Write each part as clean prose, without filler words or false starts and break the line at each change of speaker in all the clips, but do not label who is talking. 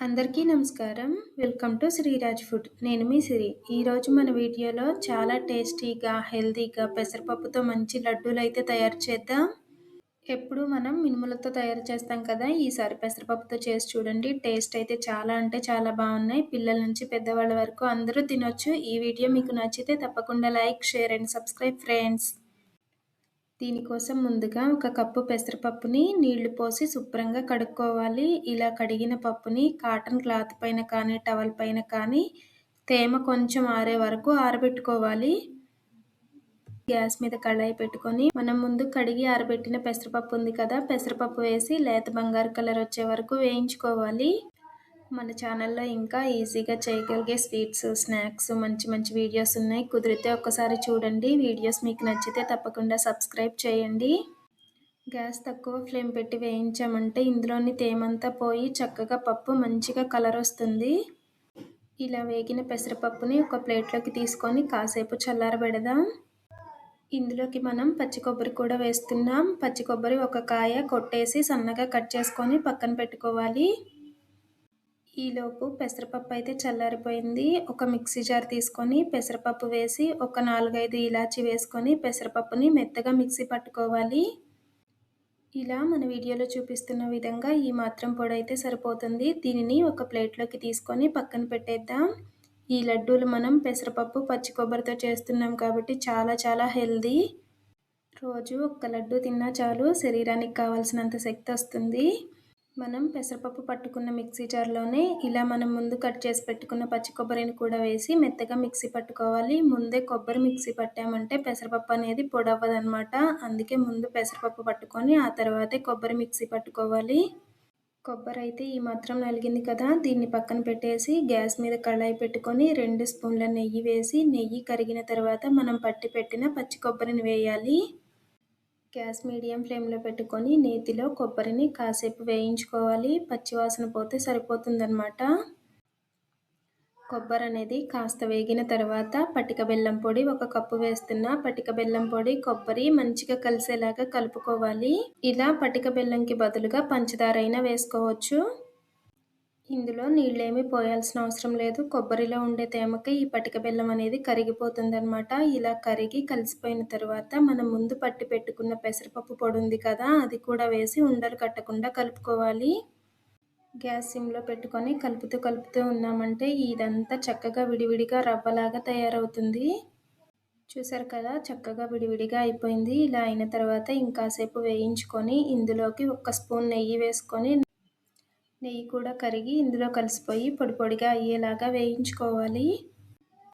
అందరికీ నమస్కారం. Welcome to Sreeraj food. నేను మీ సిరి. ఈరోజు మన వీడియోలో చాలా టేస్టీగా, హెల్తీగా పెసరపప్పుతో మంచి లడ్డూలైతే తయారు చేద్దాం. ఎప్పుడు మనం మినుములతో తయారు చేస్తాం కదా, ఈసారి పెసరపప్పుతో చేసి చూడండి. టేస్ట్ అయితే చాలా అంటే చాలా బాగున్నాయి. పిల్లల నుంచి పెద్దవాళ్ళ వరకు అందరూ తినొచ్చు. ఈ వీడియో మీకు నచ్చితే తప్పకుండా like, share and subscribe friends. దీనికోసం ముందుగా ఒక కప్పు పెసరపప్పుని నీళ్లు పోసి శుభ్రంగా కడుక్కోవాలి. ఇలా కడిగిన పప్పుని కాటన్ క్లాత్ పైన కానీ టవల్ పైన కానీ తేమ కొంచెం ఆరే వరకు ఆరబెట్టుకోవాలి. గ్యాస్ మీద కళాయి పెట్టుకొని మనం ముందు కడిగి ఆరబెట్టిన పెసరపప్పు ఉంది కదా, పెసరపప్పు వేసి లేత బంగారు కలర్ వచ్చే వరకు వేయించుకోవాలి. మన ఛానల్లో ఇంకా ఈజీగా చేయగలిగే స్వీట్స్, స్నాక్స్ మంచి మంచి వీడియోస్ ఉన్నాయి. కుదిరితే ఒక్కసారి చూడండి. వీడియోస్ మీకు నచ్చితే తప్పకుండా సబ్స్క్రైబ్ చేయండి. గ్యాస్ తక్కువ ఫ్లేమ్ పెట్టి వేయించామంటే ఇందులోని తేమంతా పోయి చక్కగా పప్పు మంచిగా కలర్ వస్తుంది. ఇలా వేగిన పెసరపప్పుని ఒక ప్లేట్లోకి తీసుకొని కాసేపు చల్లారబెడదాం. ఇందులోకి మనం పచ్చి కొబ్బరి కూడా వేస్తున్నాం. పచ్చి కొబ్బరి ఒక కాయ కొట్టేసి సన్నగా కట్ చేసుకొని పక్కన పెట్టుకోవాలి. ఈలోపు పెసరపప్పు అయితే చల్లారిపోయింది. ఒక మిక్సీ జార్ తీసుకొని పెసరపప్పు వేసి ఒక 4-5 ఇలాచి వేసుకొని పెసరపప్పుని మెత్తగా మిక్సీ పట్టుకోవాలి. ఇలా మన వీడియోలో చూపిస్తున్న విధంగా ఈ మాత్రం పొడి అయితే సరిపోతుంది. దీనిని ఒక ప్లేట్లోకి తీసుకొని పక్కన పెట్టేద్దాం. ఈ లడ్డూలు మనం పెసరపప్పు పచ్చి కొబ్బరితో చేస్తున్నాం కాబట్టి చాలా చాలా హెల్దీ. రోజు ఒక్క లడ్డు తిన్నా చాలు, శరీరానికి కావాల్సినంత శక్తి వస్తుంది. మనం పెసరపప్పు పట్టుకున్న మిక్సీ జార్లోనే ఇలా మనం ముందు కట్ చేసి పెట్టుకున్న పచ్చి కొబ్బరిని కూడా వేసి మెత్తగా మిక్సీ పట్టుకోవాలి. ముందే కొబ్బరి మిక్సీ పట్టామంటే పెసరపప్పు అనేది పొడవ్వదనమాట. అందుకే ముందు పెసరపప్పు పట్టుకొని ఆ తర్వాతే కొబ్బరి మిక్సీ పట్టుకోవాలి. కొబ్బరి అయితే ఈ మాత్రం నలిగింది కదా, దీన్ని పక్కన పెట్టేసి గ్యాస్ మీద కళాయి పెట్టుకొని 2 స్పూన్ల నెయ్యి వేసి నెయ్యి కరిగిన తర్వాత మనం పట్టి పెట్టిన పచ్చి కొబ్బరిని వేయాలి. గ్యాస్ మీడియం ఫ్లేమ్లో పెట్టుకొని నేతిలో కొబ్బరిని కాసేపు వేయించుకోవాలి. పచ్చివాసన పోతే సరిపోతుందన్నమాట. కొబ్బరి అనేది కాస్త వేగిన తర్వాత పటిక బెల్లం పొడి 1 కప్పు వేస్తున్నా. పటిక బెల్లం పొడి, కొబ్బరి మంచిగా కలిసేలాగా కలుపుకోవాలి. ఇలా పటిక బెల్లంకి బదులుగా పంచదార అయినా వేసుకోవచ్చు. ఇందులో నీళ్ళేమీ పోయాల్సిన అవసరం లేదు. కొబ్బరిలో ఉండే తేమకి ఈ పటిక బెల్లం అనేది కరిగిపోతుందన్నమాట. ఇలా కరిగి కలిసిపోయిన తర్వాత మనం ముందు పట్టి పెట్టుకున్న పెసరపప్పు పొడి ఉంది కదా, అది కూడా వేసి ఉండలు కట్టకుండా కలుపుకోవాలి. గ్యాస్ సిమ్లో పెట్టుకొని కలుపుతూ ఉన్నామంటే ఇదంతా చక్కగా విడివిడిగా రవ్వలాగా తయారవుతుంది. చూసారు కదా, చక్కగా విడివిడిగా అయిపోయింది. ఇలా అయిన తర్వాత ఇంకాసేపు వేయించుకొని ఇందులోకి 1 స్పూన్ నెయ్యి వేసుకొని నెయ్యి కూడా కరిగి ఇందులో కలిసిపోయి పొడి పొడిగా అయ్యేలాగా వేయించుకోవాలి.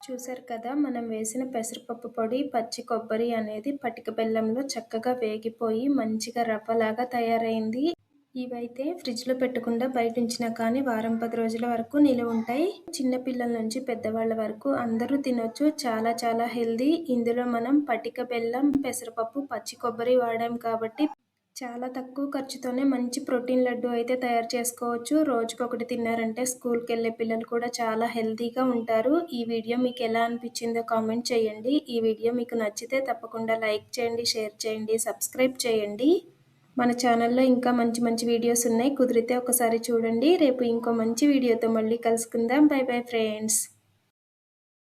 చూసారు కదా, మనం వేసిన పెసరపప్పు పొడి, పచ్చి కొబ్బరి అనేది పటిక బెల్లంలో చక్కగా వేగిపోయి మంచిగా రవ్వలాగా తయారైంది. ఇవైతే ఫ్రిడ్జ్లో పెట్టకుండా బయట ఉంచినా కానీ వారం 10 రోజుల వరకు నిలువ ఉంటాయి. చిన్నపిల్లల నుంచి పెద్దవాళ్ళ వరకు అందరూ తినొచ్చు. చాలా చాలా హెల్దీ. ఇందులో మనం పటిక బెల్లం, పెసరపప్పు, పచ్చి కొబ్బరి వాడాం కాబట్టి చాలా తక్కువ ఖర్చుతోనే మంచి ప్రోటీన్ లడ్డు అయితే తయారు చేసుకోవచ్చు. రోజుకొకటి తిన్నారంటే స్కూల్కి వెళ్ళే పిల్లలు కూడా చాలా హెల్తీగా ఉంటారు. ఈ వీడియో మీకు ఎలా అనిపించిందో కామెంట్ చేయండి. ఈ వీడియో మీకు నచ్చితే తప్పకుండా లైక్ చేయండి, షేర్ చేయండి, సబ్స్క్రైబ్ చేయండి. మన ఛానల్లో ఇంకా మంచి మంచి వీడియోస్ ఉన్నాయి. కుదిరితే ఒకసారి చూడండి. రేపు ఇంకో మంచి వీడియోతో మళ్ళీ కలుసుకుందాం. By bye friends.